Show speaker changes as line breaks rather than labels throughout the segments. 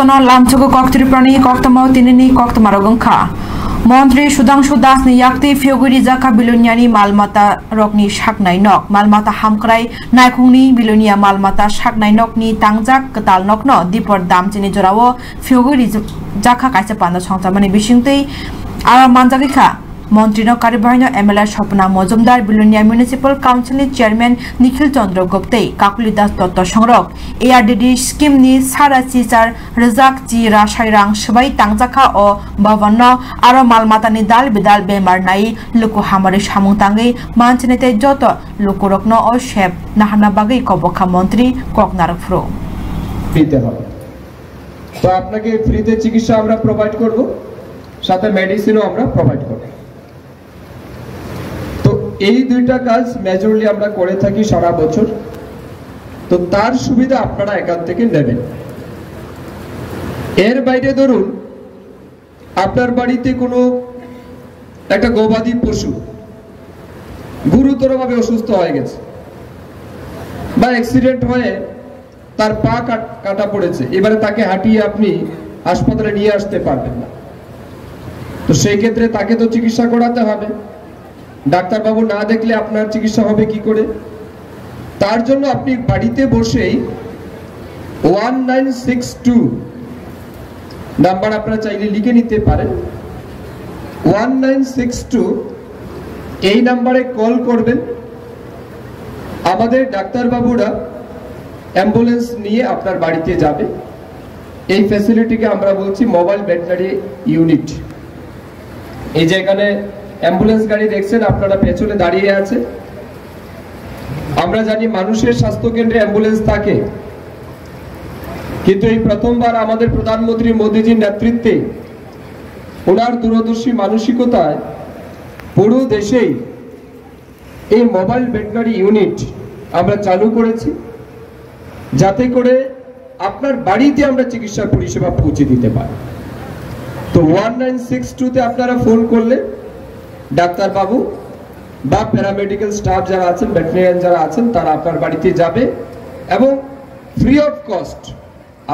Kotono Lamchugo Koktriprani Koktamo Tinini Koktamarogongka. Montri Sudangshu Das ni yakti Fioguri Zaka Bilunyani Malmata Rokni Shaknai Nok Malmata Hamkrai Naikungni Bilunia Malmata Shaknai Nok ni Tangjak Ketal Nokno Dipor Damchini Jorawo Fioguri Zaka Kaisapana Songtamani Bishingti Ara Manjagika Montrino Karibano MLR Shopna Mozumdar Bilunia Municipal Council Chairman Nikhil Chandra Gupte Kakulidas Dr. Songrok ARDD Scheme ni Sara Caesar Razak Ji Rashairang Shbai Tangjaka o Bavano Aro Malmatani Dal Bidal Bemar Nai Luku Hamari Shamungtangi Manchinete Joto Lukurokno o Shep Nahana Bagi Koboka Montri Koknar Fro
দিতে হবে তো আপনাকে ফ্রিতে চিকিৎসা আমরা provide করব সাথে মেডিসিনও আমরা প্রোভাইড করব এই দুইটা কাজ মেজরলি আমরা করে থাকি সারা বছর তো তার সুবিধা আপনারা এখান থেকে নেবেন এর বাইরে ধরুন আপনার বাড়িতে কোনো একটা গবাদি পশু গুরুতরভাবে অসুস্থ হয়ে গেছে বা অ্যাক্সিডেন্ট হয়ে তার পা কাটা পড়েছে এবারে তাকে হাঁটিয়ে আপনি হাসপাতালে নিয়ে আসতে পারবেন না তো সেই ক্ষেত্রে তাকে তো চিকিৎসা করাতে হবে ডাক্তার বাবু না দেখলে আপনার চিকিৎসা হবে কি করে তার জন্য আপনি বাড়িতে বসেই 1962 নাম্বার আপনারা চাইলে লিখে নিতে পারেন 1962 এই নম্বরে কল করবেন আমাদের ডাক্তার বাবুরা অ্যাম্বুলেন্স নিয়ে আপনার বাড়িতে যাবে এই ফ্যাসিলিটিকে আমরা বলছি মোবাইল ভেটেরিনারি ইউনিট এই যে এখানে অ্যাম্বুলেন্স গাড়ি দেখছেন আপনারা পেছনে দাঁড়িয়ে আছে আমরা জানি মানুষের স্বাস্থ্য কেন্দ্রে অ্যাম্বুলেন্স থাকে কিন্তু এই প্রথমবার আমাদের প্রধানমন্ত্রী মোদিজির নেতৃত্বে ওনার দূরদর্শী মানসিকতায় পুরো দেশেই এই মোবাইল ভেটেরিনারি ইউনিট আমরা চালু করেছি যাতে করে আপনার বাড়িতে আমরা চিকিৎসা পরিষেবা পৌঁছে দিতে পারি তো 1962 তে আপনারা ফোন করলে ডাক্তার বাবু বা প্যারামেডিক্যাল স্টাফ যারা আছেন ভেটেরিনারিয়ান যারা আছেন তারা আপনার বাড়িতে যাবে এবং ফ্রি অফ কস্ট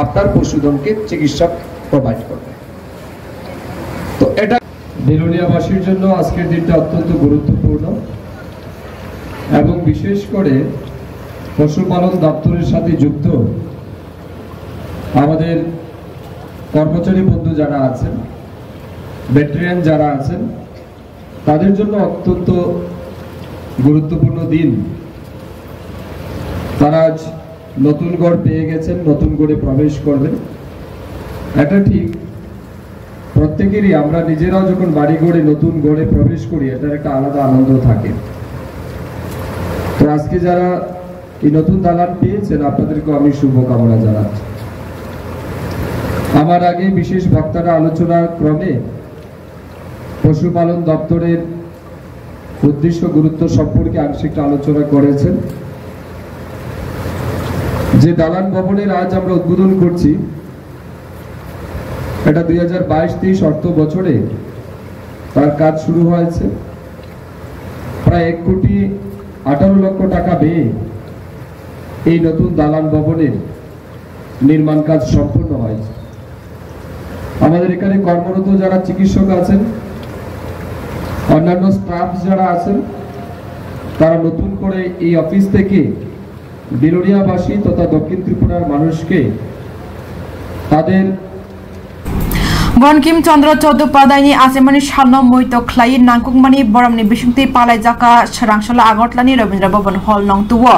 আপনার পশুধনকে চিকিৎসা প্রোভাইড করবে তো এটা বিলোনিয়াবাসীর জন্য আজকের দিনটা অত্যন্ত গুরুত্বপূর্ণ এবং বিশেষ করে পশুপালন দপ্তরের সাথে যুক্ত আমাদের কর্মচারী বন্ধু যারা আছেন ভেটেরিনারিয়ান যারা আছেন তাদের জন্য অত্যন্ত গুরুত্বপূর্ণ দিন তারা আজ নতুন ঘর পেয়ে গেছেন নতুন ঘরে প্রবেশ করবেন এটা ঠিক প্রত্যেকেরই আমরা নিজেরাও যখন বাড়ি ঘরে নতুন ঘরে প্রবেশ করি এটার একটা আলাদা আনন্দ থাকে তো আজকে যারা এই নতুন দালান পেয়েছেন আপনাদেরকে আমি শুভকামনা জানাচ্ছি আমার আগে বিশেষ বক্তারা আলোচনা ক্রমে পশুপালন দপ্তরের উদ্দেশ্য গুরুত্ব সম্পর্কে আংশিক আলোচনা করেছেন যে দালান ভবনের আজ আমরা উদ্বোধন করছি এটা 2022-23 অর্থ বছরে তার কাজ শুরু হয়েছে প্রায় 1,18 লক্ষ টাকা ব্যয়ে এই নতুন দালান ভবনের নির্মাণ কাজ সম্পূর্ণ হয়েছে আমাদের এখানে কর্মরত যারা চিকিৎসক আছেন অন্যান্য স্টাফ যারা আছেন তারা নতুন করে এই অফিস থেকে বিলোনিয়াবাসী তথা দক্ষিণ ত্রিপুরার মানুষকে তাদের
বনকিম চন্দ্র চট্টোপাধ্যায়নি আছেমানি সানো মৈতো খ্লাই নাংকুকমানি বরামনি বিসুংতি পালাই জাকা সরাংশলা আগরতলানি রবীন্দ্র ভবন হল নং তুও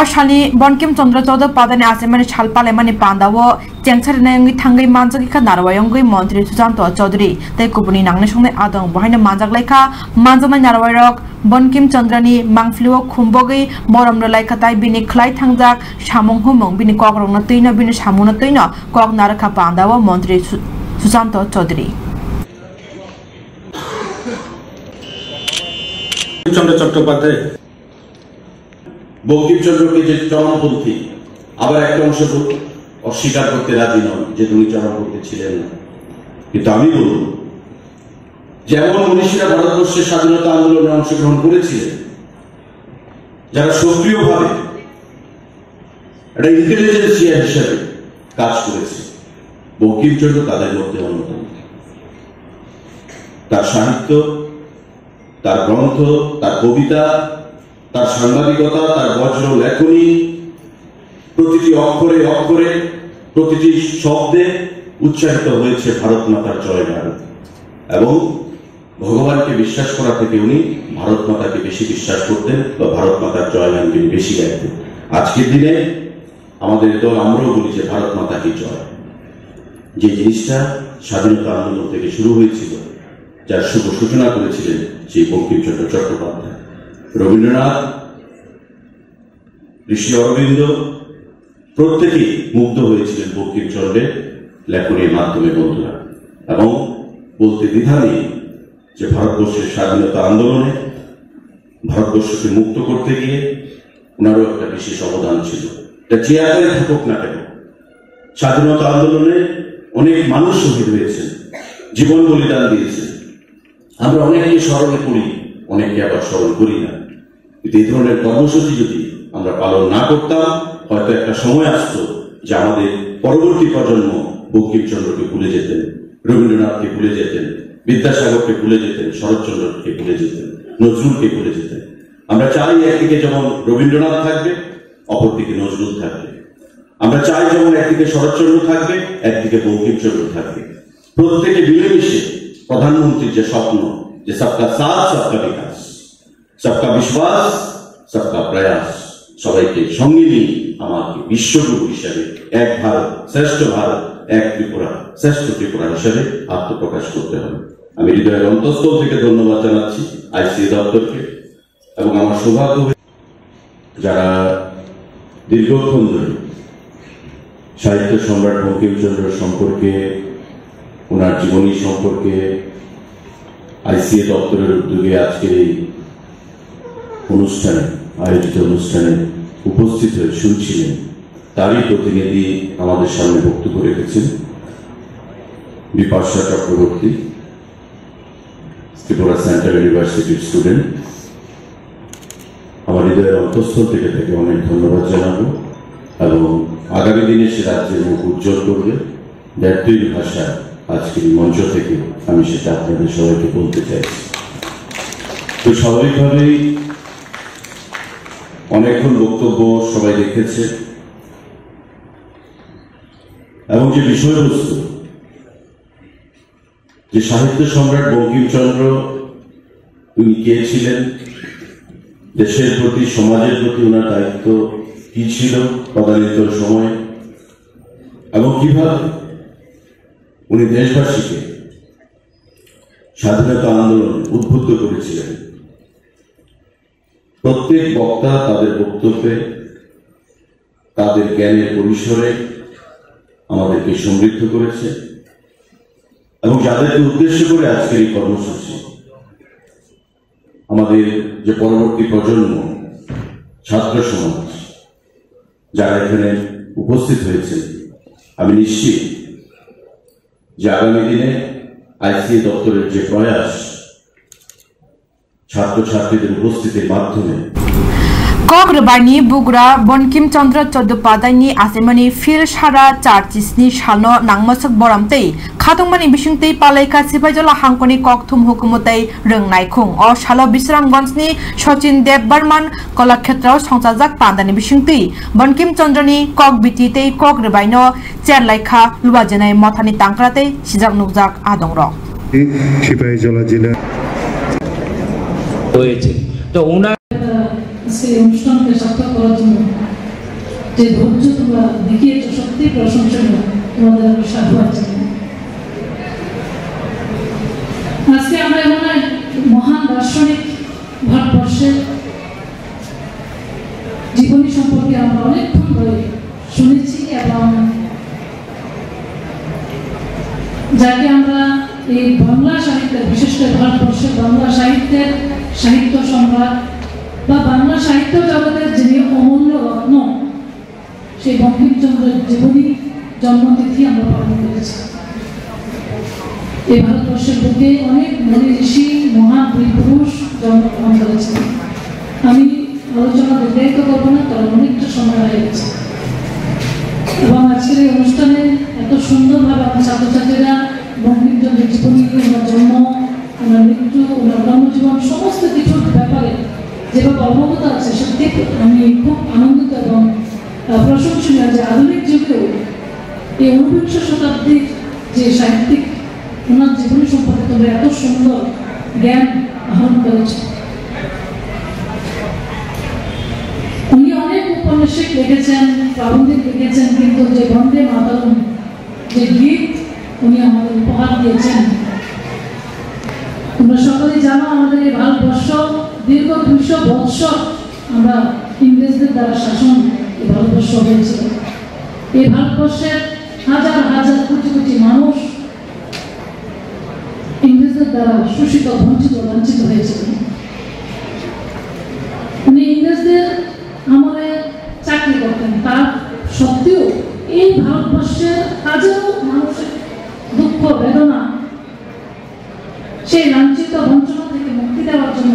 অশানি বনকিম চন্দ্র চট্টোপাধ্যায়নি আছেমানি সালপালেমানি পান্দাও চেংসারিনায়ঙ্গি থাঙ্গই মানজাগিখা নারওয়ায়ঙ্গই মন্ত্রী সুশান্ত চৌধুরী তাই কুবুনি নাংনে সঙ্গে আদং বহাইনে মানজাগলাইখা মানজানাই নারওয়ায়রক বনকিম চন্দ্রনি মাংফ্লিও খুম্বগই বরম লাইখা তাই বিনি খ্লাই থাংজাক সামং হুমং বিনি ককরংনা তৈন বিনি সামুনা তৈন কক নারখা পান্দাও মন্ত্রী সুশান্ত চৌধুরী
চন্দ্র চট্টোপাধ্যায় বঙ্কিমচন্দ্রকে যে চরমপন্থী আবার একটা অংশ অস্বীকার করতে রাজি নন যে তিনি চরমপন্থী ছিলেন না কিন্তু আমি বলব যেমন মনীষীরা ভারতবর্ষের স্বাধীনতা আন্দোলনে অংশগ্রহণ করেছিলেন যারা সক্রিয়ভাবে একটা ইন্টেলিজেন্সিয়া হিসেবে কাজ করেছে বঙ্কিমচন্দ্র তাদের মধ্যে অন্যতম। তার সাহিত্য, তার গ্রন্থ, তার কবিতা, তার সাংবাদিকতা, তার বজ্র লেখনী, প্রতিটি অক্ষরে অক্ষরে, প্রতিটি শব্দে উচ্চারিত হয়েছে ভারত মাতার জয়গান। এবং ভগবানকে বিশ্বাস করা থেকে উনি ভারত মাতাকে বেশি বিশ্বাস করতেন বা ভারত মাতার জয়গান তিনি বেশি গাইতেন। আজকের দিনে আমাদের দল আমরাও বলি যে ভারত মাতা কি জয়। যে জিনিসটা স্বাধীনতা আন্দোলন থেকে শুরু হয়েছিল, যার শুভ সূচনা করেছিলেন সেই বঙ্কিমচন্দ্র চট্টোপাধ্যায়, রবীন্দ্রনাথ, ঋষি অরবিন্দ প্রত্যেকেই মুগ্ধ হয়েছিলেন বঙ্কিমচন্দ্রের লেখনীর মাধ্যমে বন্ধুরা। এবং বলতে দ্বিধা নেই যে ভারতবর্ষের স্বাধীনতা আন্দোলনে, ভারতবর্ষকে মুক্ত করতে গিয়ে ওনারও একটা বিশেষ অবদান ছিল। এটা যে আকারে থাকুক না কেন, স্বাধীনতা আন্দোলনে অনেক মানুষ শহীদ হয়েছেন, জীবন বলিদান দিয়েছেন। আমরা অনেককে স্মরণে করি, অনেককে আবার স্মরণ করি না। কিন্তু এই ধরনের কর্মসূচি যদি আমরা পালন না করতাম, হয়তো একটা সময় আসতো যে আমাদের পরবর্তী প্রজন্ম বঙ্কিমচন্দ্রকে ভুলে যেতেন, রবীন্দ্রনাথকে ভুলে যেতেন, বিদ্যাসাগরকে ভুলে যেতেন, শরৎচন্দ্রকে ভুলে যেতেন, নজরুলকে ভুলে যেতেন। আমরা চাই একদিকে যেমন রবীন্দ্রনাথ থাকবে, অপরদিকে নজরুল থাকবে। আমরা চাই যেমন একদিকে শরৎচন্দ্র থাকবে, একদিকে বঙ্কিমচন্দ্র থাকবে। প্রত্যেকে মিলেমিশে প্রধানমন্ত্রীর যে স্বপ্ন, যে সবকা সাথ সবকা বিকাশ, সবকা বিশ্বাস সবকা প্রয়াস, সবাইকে সঙ্গে নিয়ে আমাকে বিশ্বগুরু হিসাবে, এক ভারত শ্রেষ্ঠ ভারত, এক ত্রিপুরা শ্রেষ্ঠ ত্রিপুরা হিসাবে আত্মপ্রকাশ করতে হবে। আমি হৃদয়ের অন্তঃস্থল থেকে ধন্যবাদ জানাচ্ছি আইসিএ দপ্তরকে। এবং আমার সৌভাগ্য, যারা দীর্ঘক্ষণ ধরে সাহিত্য সম্রাট বঙ্কিমচন্দ্র সম্পর্কে, ওনার জীবনী সম্পর্কে আইসিএ দপ্তরের উদ্যোগে আজকের এই অনুষ্ঠানে, আয়োজিত অনুষ্ঠানে উপস্থিত হয়ে শুনছিলেন, তারই প্রতিনিধি আমাদের সামনে বক্তব্য রেখেছেন বিপাশা চক্রবর্তী, ত্রিপুরা সেন্ট্রাল ইউনিভার্সিটির স্টুডেন্ট। আমার হৃদয়ের অন্তঃস্থল থেকে তাকে অনেক ধন্যবাদ জানাবো এবং আগামী দিনে সে রাজ্যের মুখ উজ্জ্বল করবে। ব্যক্তির ভাষা আজকের মঞ্চ থেকে আমি সেটা আপনাদের সবাইকে বলতে চাইছি। তো স্বাভাবিকভাবেই অনেকক্ষণ বক্তব্য সবাই দেখেছে এবং যে বিষয়বস্তু, যে সাহিত্য সম্রাট বঙ্কিমচন্দ্র উনি কে ছিলেন, দেশের প্রতি, সমাজের প্রতি ওনার দায়িত্ব কি ছিল তদানীন্তন সময়ে, এবং কিভাবে উনি দেশবাসীকে স্বাধীনতা আন্দোলনে উদ্বুদ্ধ করেছিলেন। প্রত্যেক বক্তা তাদের বক্তব্যে, তাদের জ্ঞানের পরিসরে আমাদেরকে সমৃদ্ধ করেছে এবং যাদেরকে উদ্দেশ্য করে আজকের এই কর্মসূচি, আমাদের যে পরবর্তী প্রজন্ম, ছাত্র সমাজ যারা এখানে উপস্থিত হয়েছে, আমি নিশ্চিত যে আগামী দিনে আইসিএ দপ্তরের যে প্রয়াস, ছাত্রছাত্রীদের উপস্থিতির মাধ্যমে
कग्रबानी बुग्रा बंकिमचंद्र चट्टोपाध्यायनि आसेमानि फिल सारा चार्चिसनि सालनो नांगमासक बरामतै खादंमानि बिसिंतै पालायका सिपाइजला हांखनि ककथुम हुकुमतै रोंनायखुं अ सालो बिश्रामगंजनि सचिन देव बर्मन कलाक्षेत्रआव संसाजाक पान्दानि बिसिंतै बंकिमचंद्रनि कक बिटितै कग्रबायनो चेरलायखा लुवाजेनाय मथानि तांक्रातै सिजाक नुकजाक आदंरक
सिपाइजला जिल्ला
হয়েছে। তো ওনার
সেই অনুষ্ঠানকে সার্থক করার জন্য যে ধৈর্য তোমরা দেখিয়েছো, সত্যি প্রশংসনীয়, তোমাদের আমি সাধুবাদ জানাই। আজকে আমরা এমন এক মহান দার্শনিক ভারতবর্ষের জীবনী সম্পর্কে আমরা অনেকক্ষণ ধরে শুনেছি এবং যাকে আমরা এই বাংলা সাহিত্যের, বিশেষ করে ভারতবর্ষের বাংলা সাহিত্যের সাহিত্য সম্রাট বা বাংলা সাহিত্য জগতের যিনি অমূল্য রত্ন, সেই বঙ্কিমচন্দ্রের জীবনী জন্মতিথি আমরা পালন করেছি। এই ভারতবর্ষের বুকে অনেক মনি ঋষি, মহান বীর পুরুষ জন্মগ্রহণ করেছেন। আমি আলোচনা দীর্ঘায়িত করবো না, কারণ অনেকটা সময় হয়ে গেছে এবং আজকে আজকের এই অনুষ্ঠানে এত সুন্দরভাবে আমার ছাত্রছাত্রীরা বঙ্কিমচন্দ্রের জীবনী, ওনার জন্ম, ওনার মৃত্যু, ওনার কর্মজীবন সমস্ত কিছুর ব্যাপারে যেভাবে অবগত আছে, সত্যি আমি খুব আনন্দিত এবং প্রশংসনীয় যে আধুনিক যুগেও এই 19শ শতাব্দীর যে সাহিত্যিক ওনার জীবনী সম্পর্কে তোমরা এত সুন্দর জ্ঞান আহরণ করেছে। উনি অনেক উপন্যাসিক লিখেছেন, প্রাবন্ধিক লিখেছেন, কিন্তু যে বন্দে মাতরম যে গীত উনি আমাদের উপহার দিয়েছেন। তোমরা সকলেই জানো আমাদের এই ভারতবর্ষ দীর্ঘ 200 বৎসর আমরা ইংরেজদের দ্বারা শাসন এই ভারতবর্ষ হয়েছিল। এই ভারতবর্ষের হাজার হাজার কোটি কোটি মানুষ ইংরেজদের দ্বারা শোষিত, বঞ্চিত, লাঞ্ছিত হয়েছিল। উনি ইংরেজদের আমলে চাকরি করতেন, তার সত্ত্বেও এই ভারতবর্ষের হাজারো মানুষের দুঃখ বেদনা, সেই লাঞ্ছিত বঞ্চনা থেকে মুক্তি দেওয়ার জন্য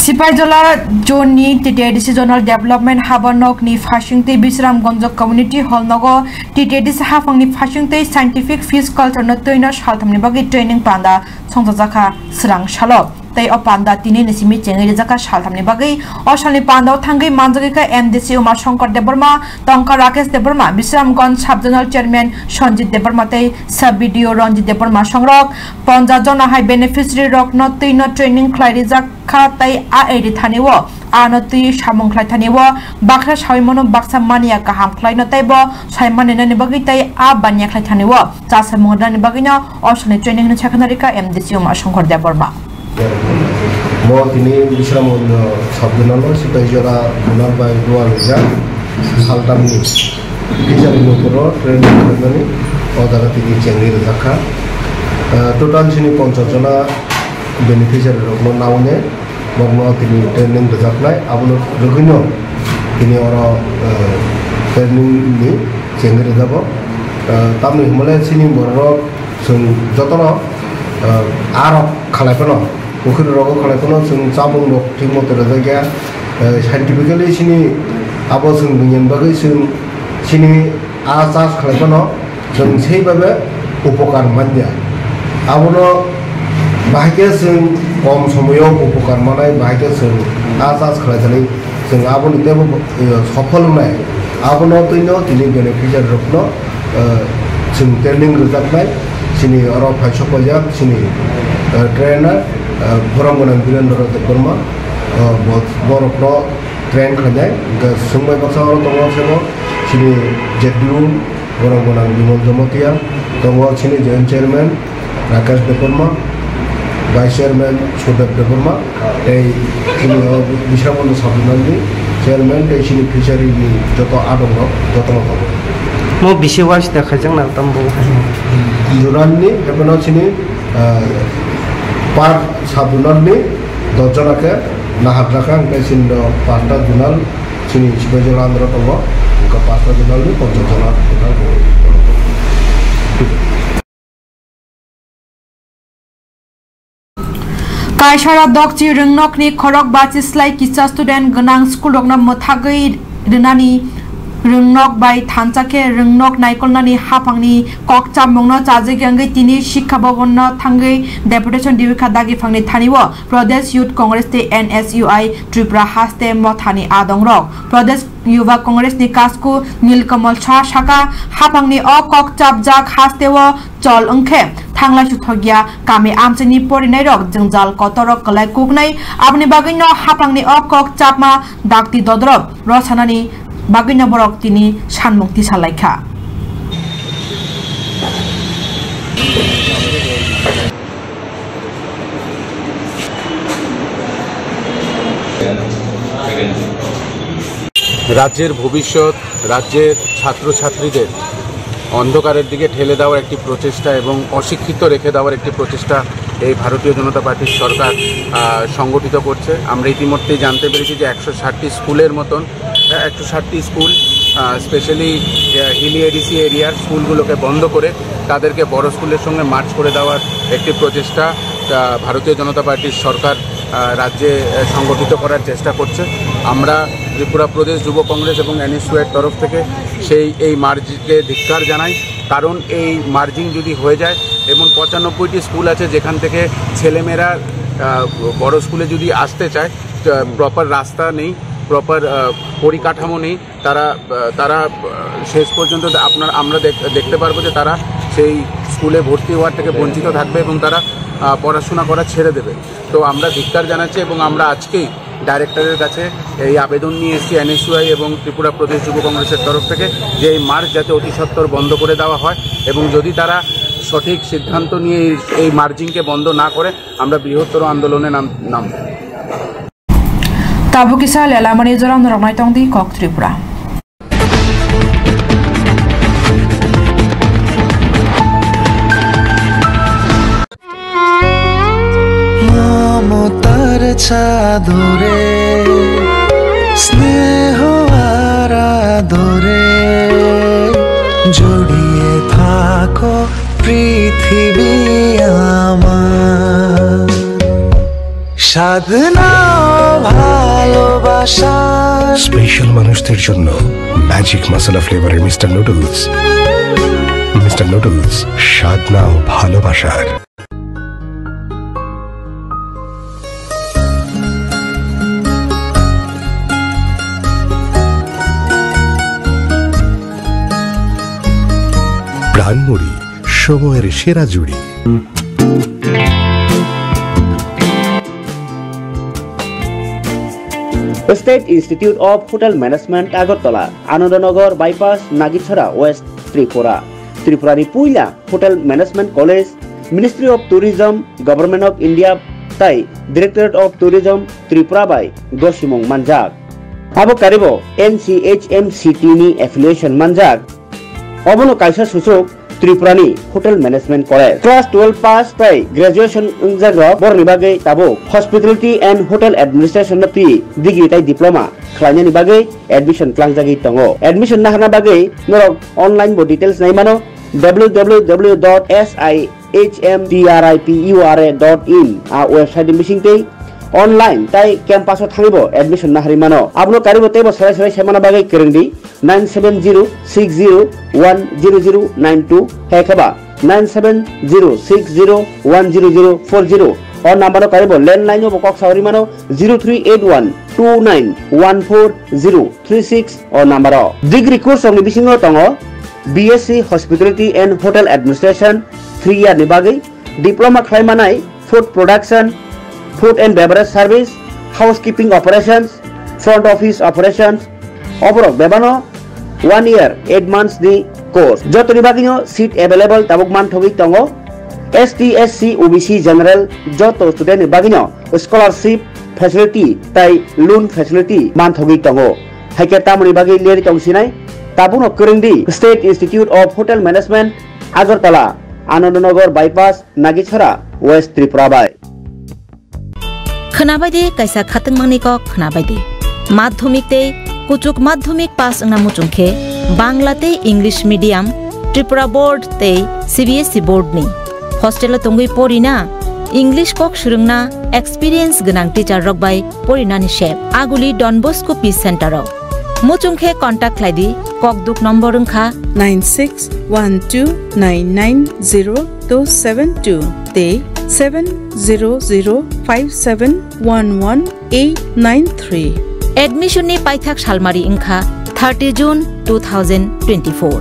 সিপাহীজলা জোননি টিটিআইডিসি জোনাল डेभलपमेन्ट हाबानकनि फासिंतै बिश्रामगंज कम्युनिटी हल नगो टिटिआइडिसि हाफांनि फासिंतै साइन्टिफिक फिश कल्चर न तैना सालथामनि बागै ट्रेनिंग पान्दा संजाजाखा स्रां सालक तै अ पान्दा तिनि निसिमि चेंगरि जाका सालथामनि बागै असालनि पान्दाव थांगै मानजगिका एमडीसी उमा शंकर देबबर्मा, टंका राकेश देबबर्मा, बिश्रामगंज सब जोनल चेयरमैन सञ्जित देबबर्मा तै सब बीडीओ रंजित देबबर्मा संरक 50 जना हाई बेनिफिशियरी रक न तैना ट्रेनिंग खलाइरि जाका तै आ एरि थानेवो आनति सामंख्लाय थानेवो बाख्रा साइमनो बाक्सा मानिया गाहाम खलाइनो तैबो साइमानिनानि बागै तै आ बानिया खलाइ थानेवो चासा मोहदानि बागैनो असालनि ट्रेनिंग नि सेकेन्डारिका MDC Uma Shankar Debbarma
mo tini Bisramun sabdunalo Sipaihijala Gunal by Dualija Saltamni Kijari Nupuro training company Odara tini Chengri Zaka total sini 50 jana beneficiary rokno naune mogno tini training zaknai abulo rogino tini oro training ni Chengri dabo tamni himale sini borro sun jotono arok khalaipono उखिर रोगो खलायखौनो जों जामुं रग थिग मथे जायगा scientifically सिनि आबो जों बुंनायनि बागै जों सिनि आजास खलायखौनो जों सेबाबे उपकार मानिया आबोनो बाहायके जों कम समायाव उपकार मानाय बाहायके जों आजास खलायनानै जों आबोनो देबो सफल होनाय आबोनो तैनो दिनै बेनिफिशियारि रगनो जों ट्रेनिं रोजाबनाय सिनि अर फाइस पजाक सिनि ट्रेनार Boronggonan Birendra Deborma Borokno train khajai sumbai basaro tongo semo sini Jetlu Boronggonan Bimol Jomotia tongo sini joint chairman Rakesh Deborma vice chairman Sudhab Deborma ei sini Bisramondo Sabdunalni chairman ei sini fishery ni joto adongo joto moto
mo bisiwas dekhajang na tambo
Juranni hebono sini पार साबुनालनि 10 जनाके नाहाद्राखा ओमफ्राय सिनो 5टा जुनाल सिनि सिपाहिजला आन्ध्र दङ ओमफ्राय 5टा जुनालनि 50 जना total
कायसारा दक्चि रोंनकनि खरक बाचिस्लाय किसा student गनां school रकना मथागै रिनानि रोंनक bye थानचाके रोंनक नायकलनानि हाफांनि ककचा मंगनो चाजेगंगै तिनि शिक्षा भवन थांगै deputation दिविखा दागि फांनि थानिवो प्रदेश youth Congress ते एनएसयूआई त्रिपुरा हास्ते मथानि आदंरक प्रदेश युवा कांग्रेस नि कास्कु नीलकमल शाखा हाफांनि अ ककचाप जाक हास्तेवो चल अंखे थांला सुथगिया कामे आमचेनि परिनाय रक जंजाल कतरक कलाय कुकनै आबनि बागैनो हाफांनि अ ककचापमा दागति ददरब रसानानि बागैना बरक तिनि सानमुक्ति सालायखा
রাজ্যের ভবিষ্যৎ রাজ্যের ছাত্রছাত্রীদের অন্ধকারের দিকে ঠেলে দেওয়ার একটি প্রচেষ্টা এবং অশিক্ষিত রেখে দেওয়ার একটি প্রচেষ্টা এই ভারতীয় জনতা পার্টির সরকার সংগঠিত করছে। আমরা ইতিমধ্যেই জানতে পেরেছি যে 160টি স্কুলের মতন 160টি স্কুল স্পেশালি হিলি এডিসি এরিয়ার স্কুলগুলোকে বন্ধ করে তাদেরকে বড় স্কুলের সঙ্গে মার্চ করে দেওয়ার একটি প্রচেষ্টা ভারতীয় জনতা পার্টির সরকার রাজ্যে সংগঠিত করার চেষ্টা করছে। আমরা ত্রিপুরা প্রদেশ যুব কংগ্রেস এবং NSUI তরফ থেকে এই মার্জিংকে ধিক্কার জানাই। কারণ এই মার্জিং যদি হয়ে যায়, এমন 95টি স্কুল আছে যেখান থেকে ছেলেমেয়েরা বড় স্কুলে যদি আসতে চায়, প্রপার রাস্তা নেই, প্রপার পরিকাঠামো নেই, তারা শেষ পর্যন্ত আমরা দেখতে পারবো যে তারা সেই স্কুলে ভর্তি হওয়ার থেকে বঞ্চিত থাকবে এবং তারা পড়াশোনা করা ছেড়ে দেবে। তো আমরা ধিক্কার জানাচ্ছি এবং আমরা আজকেই ডাইরেক্টরের কাছে এই আবেদন নিয়ে এসেছি NSUI এবং ত্রিপুরা প্রদেশ যুব কংগ্রেসের তরফ থেকে, যে এই মার্চ যাতে অতি সত্বর বন্ধ করে দেওয়া হয় এবং যদি তারা সঠিক সিদ্ধান্ত নিয়ে এই মার্জিংকে বন্ধ না করে আমরা বৃহত্তর আন্দোলনে নামব।
তাবুকিসা লেলামনি জরাম নরমাই তংদি কক ত্রিপুরা।
মমতার চাদরে স্নেহ আর আদরে জড়িয়ে থাকো পৃথিবী আমার, সাধনা ভালোবাসা।
স্পেশাল মানুষদের জন্য ম্যাজিক মশলা ফ্লেভারের মিস্টার নুডলস। মিস্টার নুডলস, সাধনা ও ভালোবাসার। প্রাণমুড়ি, সময়ের সেরা জুড়ি।
State institute of hotel management Agartala, Anandanagar bypass, Nagichhara, west Tripura. ত্রিপুরানি পুইলা hotel management college, ministry of tourism, government of India তাই ডিরেক্টরেট অফ ট্যুরিজম ত্রিপুরা বাই গসিমং মানজাক। আবো কারিব NCHMCT নি এফিলিয়েশন মানজাক। অবনো কাইসা সুযোগ ত্রিপুরানি hotel management college. Class 12 pass তাই গ্রাজুয়েশন জাগ্র বরনি বাগै তাবো hospitality and hotel administration P degree তাই ডিপ্লোমা খালাইनायनि बागै एडमिशन क्लांजागै दङो। एडमिशन नाहना बागै नरक अनलाइन बो डिटेल्स नायमानो www.sihmtripura.in आ वेबसाइट मिसिंगै অনলাইন তাই ক্যাম্পাসত থাকিব এডমিশন নাহারি মানো। আপনি কারিব তেব সরাই সরাই সেমানা বাগৈ কেরেন্ডি 9706010092 হেখাবা 9706010040 और नंबर कारिब लैंडलाइन बकक सावरी मानो 038129140036 और नंबर डिग्री कोर्स ऑफ बिसिंगो तंगो BSc hospitality and hotel administration 3 year नि बागै डिप्लोमा खालामनाय food production, food and beverage service, housekeeping operations, front office operations ओबरक बेबानो 1 ईयर 8 months नि कोर्स जतनि बागैनो सीट अवेलेबल ताबुक मान थगै तंगो ST SC OBC जनरल जतो स्टूडेंट बागिनो स्कॉलरशिप फैसिलिटी ताई लोन फैसिलिटी मान थगै तंगो हाइके तामुनि बागै लेरि तंसिनाय ताबुनो करेंदी state institute of hotel management Agartala Anandanagar bypass Nagichhara west Tripura बाय
खोनाबायदि कायसा खातों मांगनिको खोनाबायदि माध्यमिक ते कुचुक माध्यमिक पास अंगना मुचुंखे बांग्लाते इंग्लिश मीडियम त्रिपुरा बोर्ड ते CBSE बोर्ड नि हॉस्टेल तंगै परिना इंग्लिश कक सुरुंगना एक्सपीरियंस गोनां टीचर रकबाय परिनानि शेप आगुली डन बस्को पीस सेंटर मुचुंखे कांटेक्ट लाइदि कक दुक नंबर अंखा
9612990272 ते 7005711893
एडमिशन नि पाइथाक सालमारी अंखा 30 जून 2024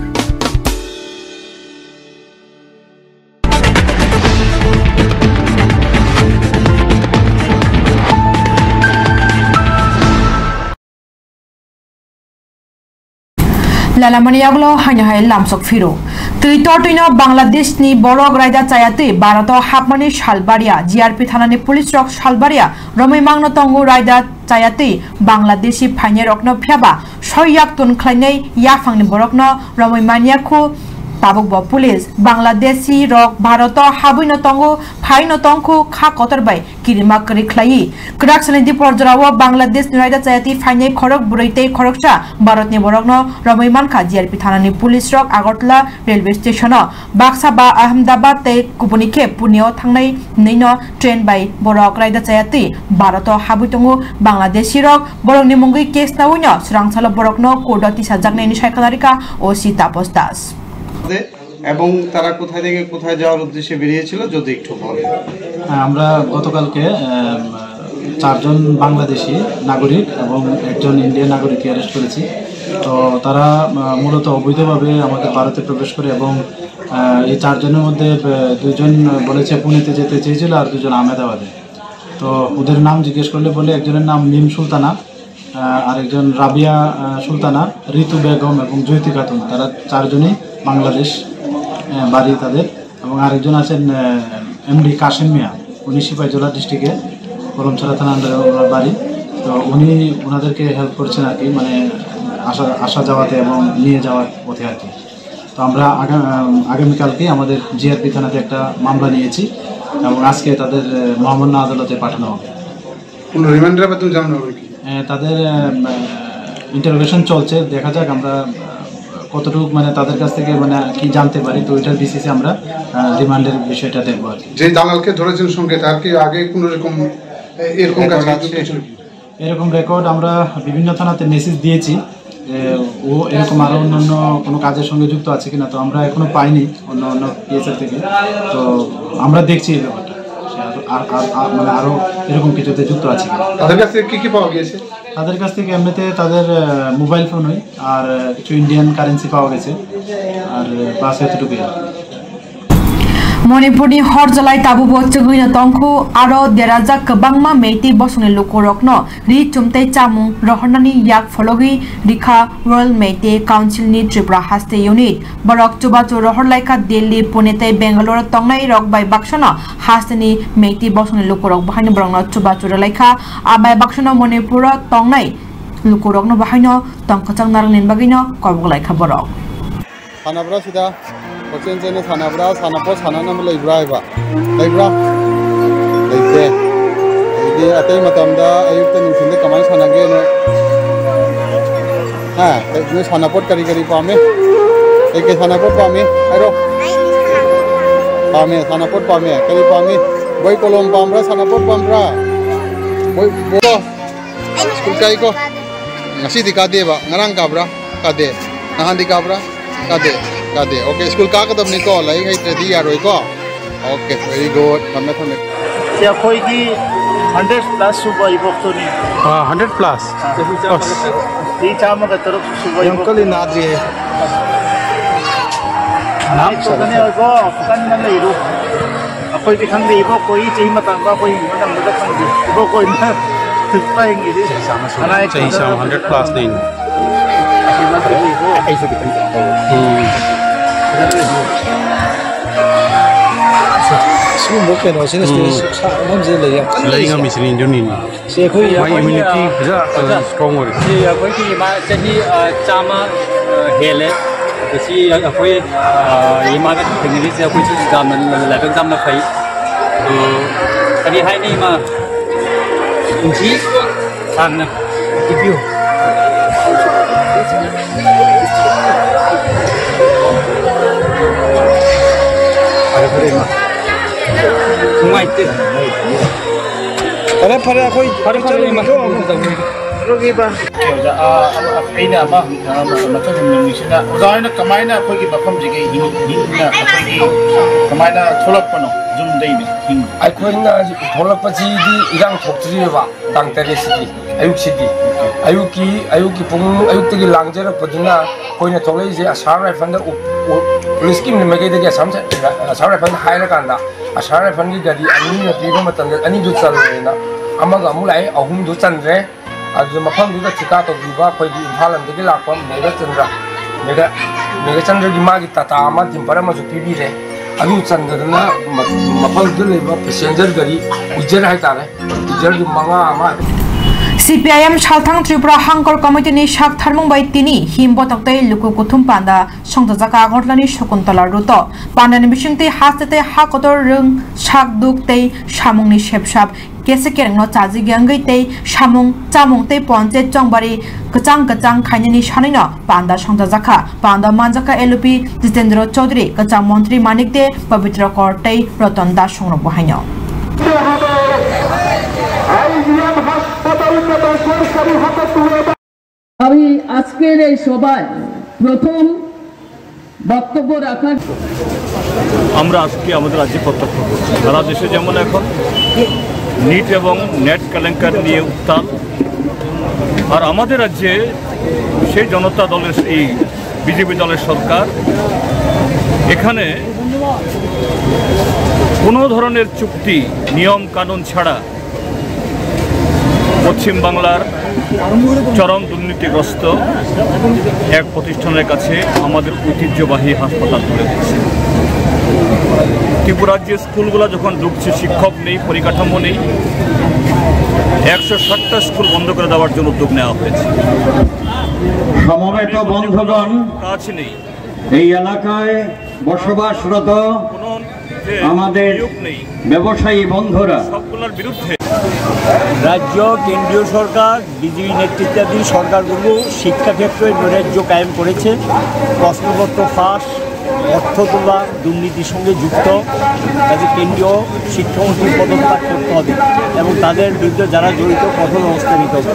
लालामनियागलो हाइना हाय लामसक फिरो तैनो बांग्लादेश नि बरक रायदा चायाते भारत हापमानि सालबारिया जीआरपी थानानि पुलिस रक सालबारिया रमैमांगनो तंगु रायदा चायाते बांग्लादेशी फाइने रकनो फ्याबा 6 याक ton खलायनाय याफांनि बरकनो रमैमानियाखौ tabuk bo police Bangladeshi rok Bharat habuino tongo phaino tongko kha kotorbai kirima kari khlai krak sanidi porjarawa Bangladesh niraida chayati phaine khorok bureite khoroksa Bharat ni borokno Ramaiman kha GRP thanani police rok Agartala railway station Baksa ba Ahmedabad te kupunike punio thangnai neino train by borok raida chayati Bharat habuitongo Bangladeshi rok borok ni mungi case na uno surangsala borokno kodati sajaknai ni saikalarika o sita postas
এবং তারা কোথায় থেকে কোথায় যাওয়ার উদ্দেশ্যে বেরিয়েছিল যদি একটু বলেন।
আমরা গতকালকে চারজন বাংলাদেশি নাগরিক এবং একজন ইন্ডিয়ান নাগরিককে অ্যারেস্ট করেছি। তো তারা মূলত অবৈধভাবে আমাদের ভারতে প্রবেশ করে এবং এই চারজনের মধ্যে দুজন বলেছে পুনেতে যেতে চেয়েছিল আর দুজন আহমেদাবাদে। তো ওদের নাম জিজ্ঞেস করলে বলে একজনের নাম মিম সুলতানা, আরেকজন রাবিয়া সুলতানা, ঋতু বেগম এবং জ্যোতি খাতুন। তারা চারজনই বাংলাদেশ বাড়ি তাদের, এবং আরেকজন আছেন এমডি কাশেম মিয়া, উনি সিপাহীজলা ডিস্ট্রিক্টে কলমছড়া থানা ওনার বাড়ি। তো উনি ওনাদেরকে হেল্প করছেন আর কি, মানে আসা যাওয়াতে এবং নিয়ে যাওয়ার পথে আর কি। তো আমরা আগামীকালকে আমাদের জিআরপি থানাতে একটা মামলা নিয়েছি এবং আজকে তাদের মহামান্য আদালতে পাঠানো হবে। তাদের ইন্টারোগেশন চলছে, দেখা যাক আমরা কতটুকু মানে তাদের কাছ থেকে মানে কি জানতে পারি। তো এটার বেসিসে আমরা রিমান্ডের বিষয়টা দেখবো আর কি।
যে দালালকে ধরেছেন সঙ্গে তার কি আগে কোনো রকম
এরকম রেকর্ড আমরা বিভিন্ন থানাতে মেসেজ দিয়েছি যে ও এরকম আরো অন্যান্য কোনো কাজের সঙ্গে যুক্ত আছে কিনা। তো আমরা এখনো পাইনি অন্য অন্য পিএসএ থেকে। তো আমরা দেখছি এই ব্যাপারটা মানে আরো এরকম কিছুতে যুক্ত আছে কিনা।
তাদের কাছ থেকে কি পাওয়া গিয়েছে?
তাদের কাছ থেকে এমনিতে তাদের মোবাইল ফোনই আর কিছু ইন্ডিয়ান কারেন্সি পাওয়া গেছে আর বাস এতটুকুই।
মণিপুরনি হরজলাই তাবুবো চুগুইনা তংখু আরো দেরাজা কবাংমা মেইতি বসনে লোকরকনো রি চুমতাই চামু রহনানি ইয়াক ফলগি রিখা রয়্যাল মেইতি কাউন্সিলনি ত্রিপুরা হাস্তে ইউনিট বরক চুবাচু রহরলাইকা দিল্লি পুনেতে বেঙ্গালোর তংনাই রক বাই বাক্সনা হাস্তেনি মেইতি বসনে লোকরক বাহাইনো বরং চুবাচু রলাইকা আবাই বাক্সনা মণিপুর তংনাই লোকরকনো বাহাইনো তংখচাং নারনিন বাগিনো কবগলাইকা বরক
সানাব্রা সিদা কোচেন চেনে সানাব্রা সানাপো সানানাম লইব্রা এবা লইব্রা লইতে ইদি আতাই মাতামদা আয়ুক্ত নিসিন্দে কামাই সানাগে নো হ্যাঁ তুমি সানাপট কারি কারি পামে একে সানাপট পামে আরো পামে সানাপট পামে কারি পামে বই কলম পামরা সানাপট পামরা বই বলো school chi ko ngasi di kade ba ngarang kabra kade nahan di kabra kade kade okay school ka kadam ni ko lai hai ready yaroi ko okay very good thame thame
ya khoi gi 100 plus suba ibok to ni
100 plus
ei chama ka taraf suba ibok
uncle na diye
naam to ne ko kan man nei ru khoi bi khang de ibok koi chei matang ba koi madam da khang de ibok koi na thực anh gì đấy
chạy sang 100 plus này
지금 못 깨나 지금 남자 lấy
ngâm mình xin cho nhìn
sẽ khơi
my immunity rất strong rồi
thì với khi mà chân đi chama hele thì khơi mà cái tình hình sẽ khơi chỉ giảm là cái giảm là phải cái đi hay đi mà chí thằng này review ngoài tiền
phải khôi
phải mà rồi ba cái này mà cho mình xin là rồi nó kamai na khôi cái bắp không gì cái hình na khôi cái kamai na tholak pano zoom đây này hình
ai khôi na tholak pachi di irang thokri ba dang tere sidi ayuki pung ayuk tegi langjera padina koina tholai je asara fanda police kim me ge asam asara fanda haira kanda asara fanda gadi ani na pigo matan ani du chan na amaga mulai ahum du chan re adu mafam du da chika to biba khoi di imphalan de la pam mega chandra mega chandra gi magi tata ama dimpara ma ju pibi re adu chandra na mafam du le ba passenger gari ujer hai tare ujer gi manga ama
CPIM Shalthang Tripura Hangkor Committee ni Shak Tharmung bai tini him botaktai luku kuthum panda Songtajaka Agortlani Shokuntala Ruto Panda ni bisingte hastate hakotor rung Shak duk tei Shamung ni shepshap Kese kereng no chaji gangai tei Shamung chamung tei ponche chongbari kacang khainani shanino Panda Songtajaka Panda Manjaka LP Jitendra Chaudhary kacang Montri Manik de Pavitra Kor tei Roton Das Songrok bahaino
আমি আজকের এই সভায় প্রথম বক্তব্য রাখার
আমরা আজকে আমাদের রাজ্যে প্রত্যক্ষ করছি সারা দেশে যেমন এখন নিট এবং নেট কেলেঙ্কারি নিয়ে উত্তাপ আর আমাদের রাজ্যে সেই জনতা দলের এই বিজেপি দলের সরকার এখানে কোনো ধরনের চুক্তি নিয়ম কানুন ছাড়া পশ্চিম বাংলার চরম দুর্নীতিগ্রস্ত এক প্রতিষ্ঠানের কাছে আমাদের ঐতিহ্যবাহী হাসপাতাল তুলে দিচ্ছে ত্রিপুরা রাজ্যের স্কুলগুলো যখন ঢুকছে শিক্ষক নেই পরিকাঠামো নেই 160টা স্কুল বন্ধ করে দেওয়ার জন্য উদ্যোগ নেওয়া হয়েছে
সমবেত বন্ধুগণ
কাজ নেই
এই এলাকায় বসবাসরত আমাদের ব্যবসায়ী বন্ধুরা
সবগুলোর বিরুদ্ধে
রাজ্য কেন্দ্রীয় সরকার বিজেপি নেতৃত্বাধীন সরকারগুলো শিক্ষাক্ষেত্রে নৈরাজ্য কায়েম করেছে প্রশ্নপত্র ফাঁস অর্থ তোলা দুর্নীতির সঙ্গে যুক্ত তাদের কেন্দ্রীয় শিক্ষামন্ত্রী পদত্যাগ করতে হবে এবং তাদের বিরুদ্ধে যারা জড়িত কঠোর ব্যবস্থা নিতে হবে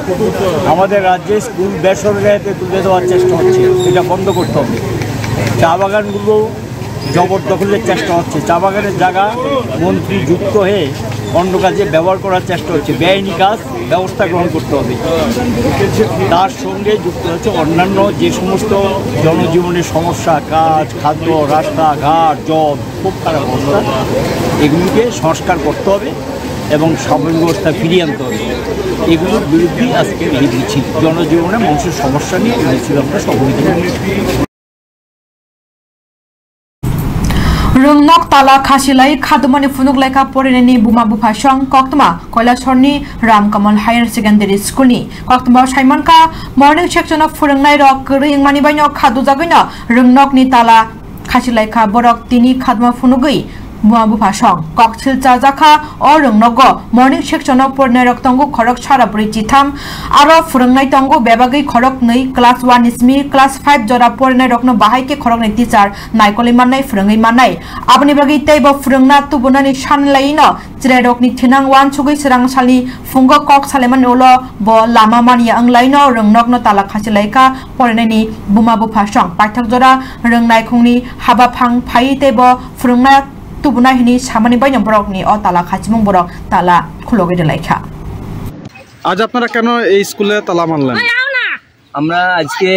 আমাদের রাজ্যে স্কুল বেসরকারিতে তুলে দেওয়ার চেষ্টা হচ্ছে এটা বন্ধ করতে হবে চা বাগানগুলো জবরদখলের চেষ্টা হচ্ছে চা বাগানের জায়গা মন্ত্রী যুক্ত হয়ে অন্য কাজে ব্যবহার করার চেষ্টা হচ্ছে বেআইনি কাজ ব্যবস্থা গ্রহণ করতে হবে তার সঙ্গে যুক্ত হচ্ছে অন্যান্য যে সমস্ত জনজীবনের সমস্যা কাজ খাদ্য রাস্তাঘাট জল খুব খারাপ অবস্থা এগুলিকে সংস্কার করতে হবে এবং স্বাভাবিক ব্যবস্থা ফিরিয়ে আনতে হবে এগুলোর বিরুদ্ধেই আজকে এই মিছিল জনজীবনে মানুষের সমস্যা নিয়ে এই মিছিল আমরা সকলকে
Rungnok tala khasilai khadumani funuk laika porinani buma bufa shong koktma Koilashorni Ramkamal Higher Secondary School ni koktma Saimanka morning section of Furangnai rok ring mani baino khadu jagino rungnok ni tala khasilai kha borok tini khadma funugui buma bufa shong kokchil chajaka or rungnogo morning section of Purnai rok tongu khorok sarapuri chitham aro Furangnai tongu bebagi khorok nei class 1 ismi class 5 jora Purnai rokno bahai ke khorok nei teacher naikoli manai Furangai manai abni bagi teibo Furangna tubunani shanlaino jire rokni thinang wan chugui sirang sali fungo kok saleman ulo bo lama mania anglaino rungnokno tala khasilaika Purnai ni buma bufa shong paithak jora rungnai khungni haba phang phai teibo Furangna tubuna hini samani বাইন বরক নি ও তালা খাচিমং বরক তালা খুলগে দেলাইখা
আজ আপনারা কেন এই স্কুলে তালা মারলেন
আমরা আজকে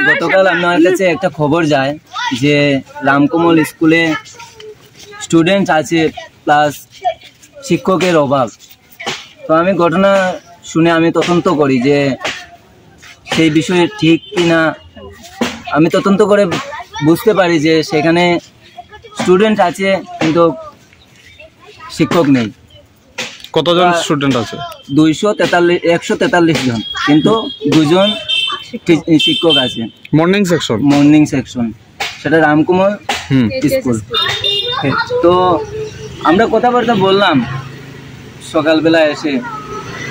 গতকাল আমার কাছে একটা খবর যায় যে রামকমল স্কুলে স্টুডেন্ট আছে প্লাস শিক্ষকের অভাব তো আমি ঘটনা শুনে আমি তদন্ত করি যে সেই বিষয়ে ঠিক কিনা আমি তদন্ত করে বুঝতে পারি যে সেখানে স্টুডেন্ট আছে কিন্তু শিক্ষক নেই
কতজন স্টুডেন্ট আছে
143 জন কিন্তু দুজন শিক্ষক আছে মর্নিং সেকশন সেটা রামকুমার স্কুল তো আমরা কথাবার্তা বললাম সকালবেলা এসে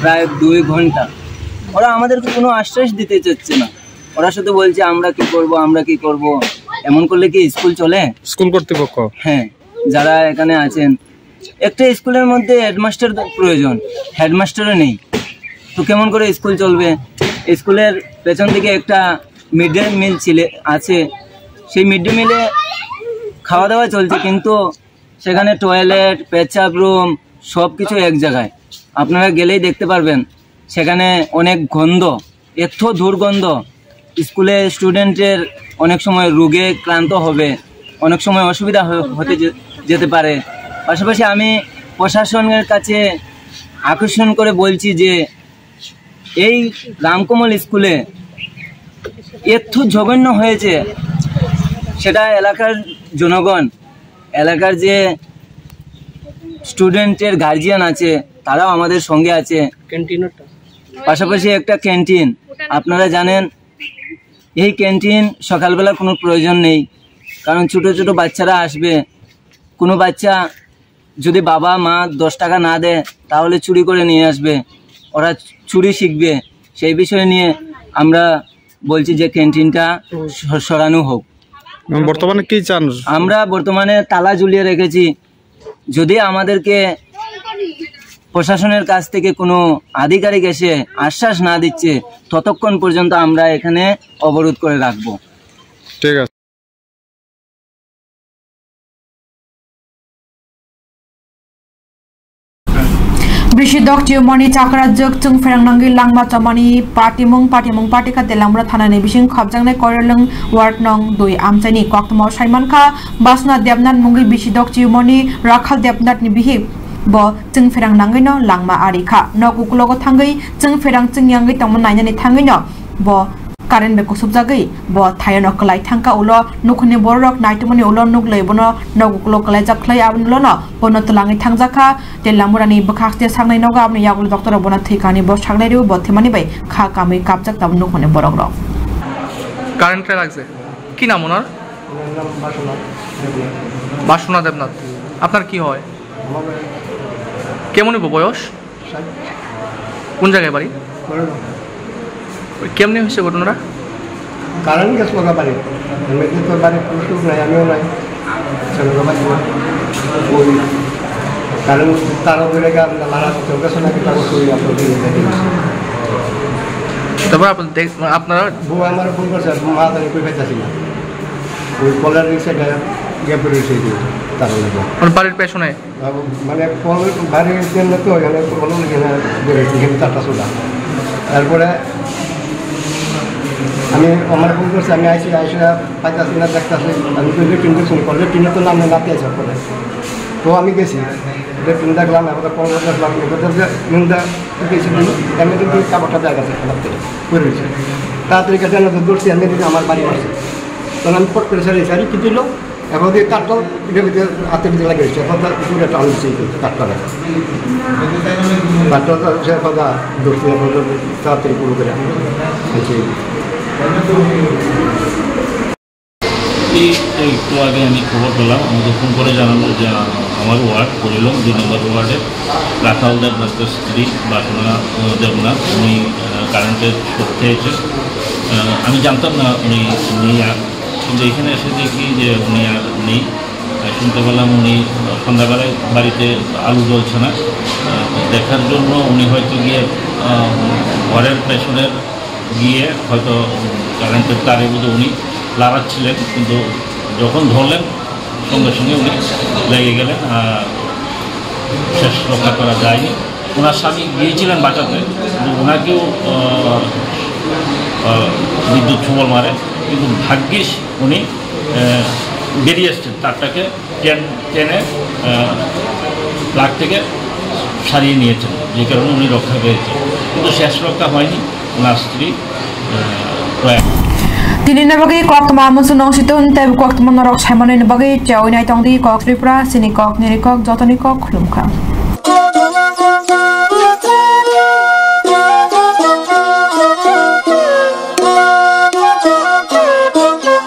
প্রায় 2 ঘন্টা ওরা আমাদেরকে কোনো আশ্বাস দিতে চাচ্ছে না ওরা শুধু বলছে আমরা কি করব এমন করলে কি স্কুল চলে
স্কুল কর্তৃপক্ষ
হ্যাঁ যারা এখানে আছেন একটা স্কুলের মধ্যে হেডমাস্টার প্রয়োজন হেডমাস্টারও নেই তো কেমন করে স্কুল চলবে স্কুলের পেছন দিকে একটা মিড ডে মিল আছে সেই মিড ডে মিলে খাওয়া দাওয়া চলছে কিন্তু সেখানে টয়লেট পেচাব রুম সব কিছু এক জায়গায় আপনারা গেলেই দেখতে পারবেন সেখানে অনেক গন্ধ এত দুর্গন্ধ স্কুলে স্টুডেন্টের অনেক সময় রোগে ক্লান্ত হবে অনেক সময় অসুবিধা হতে যেতে পারে পাশাপাশি আমি প্রশাসনের কাছে আকর্ষণ করে বলছি যে এই রামকমল স্কুলে এত জঘন্য হয়েছে সেটা এলাকার জনগণ এলাকার যে স্টুডেন্টের গার্জিয়ান আছে তারাও আমাদের সঙ্গে আছে পাশাপাশি একটা ক্যান্টিন। আপনারা জানেন এই ক্যান্টিন সকালবেলা কোনো প্রয়োজন নেই, কারণ ছোট ছোট বাচ্চারা আসবে। কোনো বাচ্চা যদি বাবা মা 10 টাকা না দেয় তাহলে চুরি করে নিয়ে আসবে, ওরা চুরি শিখবে। সেই বিষয় নিয়ে আমরা বলছি যে ক্যান্টিনটা সরানো হোক।
বর্তমানে কি চান?
আমরা বর্তমানে তালা ঝুলিয়ে রেখেছি। যদি আমাদেরকে প্রশাসনের কাছ থেকে কোনো আধিকারিক এসে আশ্বাস না দিচ্ছে ততক্ষণ পর্যন্ত আমরা এখানে অবরোধ করে রাখবো।
ঠিক আছে।
Brisidok Tiumoni Chakra Jok Chung Ferangnangi Langma Chamani Patimung Patika Delamra Thanani Bising Khobjangne Korelung Ward Nong Dui Amchani Koktmo Saimanka Basna Debnat Mungi Brisidok Tiumoni Rakhal Debnat ni Bihi Bo Chung Ferangnangi no Langma Arika No Kukulogo Thangai Chung Ferang Chung Yangi Tongmananya ni Thangai no Bo Karen Beko Subjagi Bo Thayano Kalai Thanka Ulo Nukuni Borok Naitumani Ulo Nuklei Bono No Kukulo Kalai Jaklai Abunlono Bono Tulangi Thangjaka Delamurani Bakakte Sangai Nogabni Yagul Doctor Bona Thikani Bo Shaglai Botimani Bay Kakami Kapjak Tam Nukuni Borok
current লাগছে কি নাম ওনার? বাসনা দেবনাথ। আপনার কি হয়? কেমন বয়স? কোন জায়গায় বাড়ি? কেমনি হয়েছে ঘটনাটা?
কারেন্ট গ্যাস লাগা বাড়ি এমনি তো বাড়ি পুরুষ নাই, আমিও নাই, ওই কারেন্ট তারা ধরে লাড়া চৌকাছে নাকি তারপর শরীর
তারপর আপনারা
বউ আমার ফোন করছে, মা জানি কই পাইতেছি না, ওই কলার রিক্সা গ্যাপ রয়েছে তার
বাড়ির পেছনে
মানে বাড়ির জন্য তো ওইখানে কোনো এখানে 4টা সোডা। তারপরে আমি আমার ফোন করছি, আমি আইসা পাইতেছি না, দেখতেছি। আমি তো লেট্রিনটা শুনি করলে লেট্রিনে তো নামে নাতে আসা পরে তো আমি গেছি লেট্রিন দেখলাম, এবার কল দেখলাম নিন্দা গেছি আমি কিন্তু কাপড়টা জায়গা আছে খাবার থেকে করে রয়েছে। তাড়াতাড়ি কাছে দৌড়ছি, আমি কিন্তু আমার বাড়ি আসছে, তখন আমি পট করে সারি সারি কি দিল এখন দিয়ে কাঠটাও পিঠে পিঠে হাতে পিঠে লাগিয়ে দিচ্ছে, এখন পুরো টান দিচ্ছে কাঠটা কাঠটা সে কথা দৌড়ছি, এখন তাড়াতাড়ি পুরো করে
একটু আগে আমি খবর পেলাম, আমাকে ফোন করে জানালো যে আমার ওয়ার্ড করিলাম 2 নম্বর ওয়ার্ডে রাখাল দেবনাথের স্ত্রী বাসনা দেবনাথ উনি কারেন্টের শক খেয়েছেন। আমি জানতাম না উনি নেই, কিন্তু এখানে এসে দেখি যে উনি আর নেই। শুনতে পেলাম উনি সন্ধ্যাবেলায় বাড়িতে আলু জ্বলছে না, দেখার জন্য উনি হয়তো গিয়ে ঘরের পেছনের গিয়ে হয়তো কারেন্টের তারে বুঝে উনি লাগাচ্ছিলেন, কিন্তু যখন ধরলেন সঙ্গে সঙ্গে উনি লেগে গেলেন, শেষ রক্ষা করা যায়নি। ওনার স্বামী গিয়েছিলেন বাঁচাতে, কিন্তু ওনাকেও বিদ্যুৎ ছোবল মারে, কিন্তু ভাগ্যিস উনি বেরিয়ে এসছেন, তারটাকে টেনে প্লাগ থেকে সারিয়ে নিয়েছেন, যে কারণে উনি রক্ষা পেয়েছেন, কিন্তু শেষ রক্ষা হয়নি। ওনার স্ত্রী
Tini na bagi kok tama musun nong situ ntep kok tama norok saimane na bagi jauh nai tong di kok tripura sini kok niri kok jotoni kok khulum ka.